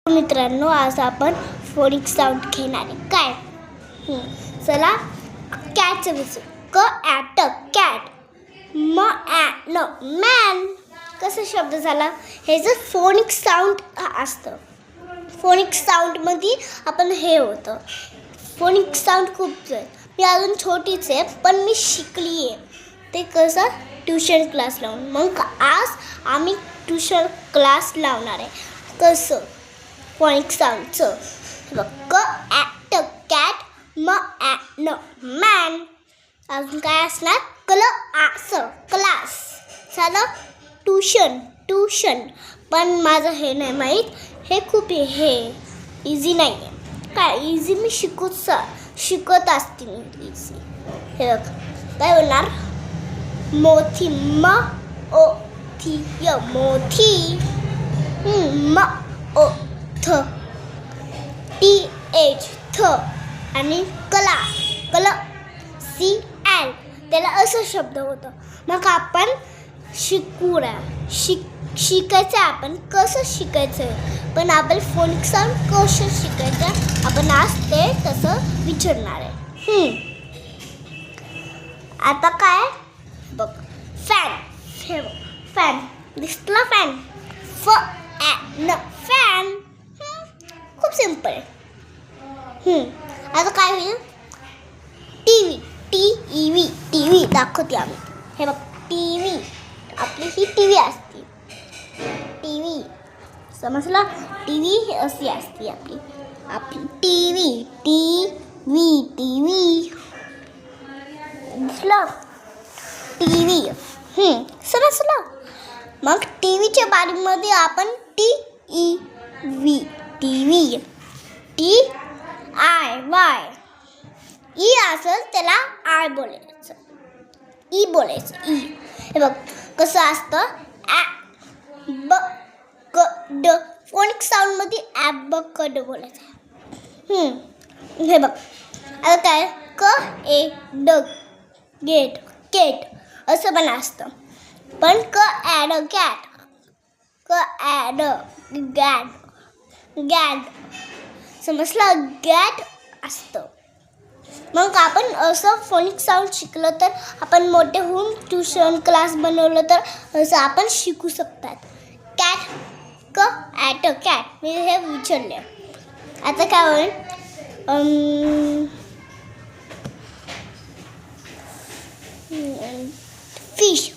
मित्रांनो, आज आपण फोनिक साऊंड घेणार आहे. काय चला कॅटचं विचार. क ॲट कॅट, म ॲट न मॅन. कसं शब्द झाला? हे जर फोनिक साऊंड असतं. फोनिक साऊंडमध्ये आपण हे होतं. फोनिक साऊंड खूप मी अजून छोटीच आहे, पण मी शिकली आहे. ते कसं? ट्युशन क्लास लावून. मग आज आम्ही ट्युशन क्लास लावणार आहे. कसं फोनिक साऊंडचं बघ. क ॲट कॅट, म ॲट न मॅन. अजून काय असणार? कल आस क्लास. झालं ट्युशन. पण माझं हे नाही माहीत, हे खूप हे इझी नाही आहे. काय इझी मी शिकत असते मी इझी. हे बघ काय बोलणार? मोठी, म ओ थी य मोठी. म ओ थ, टी एच थ. आणि कल सी एल. त्याला असं शब्द होतं. मग आपण शिकायचं. आपण कसं शिकायचं, पण आपण फोनिक साऊंड कसं शिकायचं आपण आज ते तसं विचारणार आहे. आता काय बघ, फॅन. हे बघ फॅन दिसला. फॅन फ ॲन फॅन. खूप सिम्पल आहे. आता काय होईल? टी व्ही दाखवते आम्ही. हे बघ टी आपली ही टी असते. टी समजला? टी अशी असते आपली टी दिसलं? समजलं? मग टीव्हीच्या बारीमध्ये आपण टी आय वाय. ई असेल त्याला आय बोलायचं, ई बोलायचं. ई. हे बघ कसं असतं? ब क ड. फोनिक साऊंडमध्ये ॲबकड बोलायचं. हे बघ आता काय? क ए ड गेट केट असं पण असतं. पण क ॲड कॅट, क ॲड गॅड. समजलं? गॅट असतं. मग आपण असं फोनिक साऊंड शिकलं तर आपण मोठे होऊन ट्युशन क्लास बनवलं तर असं आपण शिकू शकतात. कॅट, क ॲट कॅट. मी हे विचारले. आता काय होईल? फिश.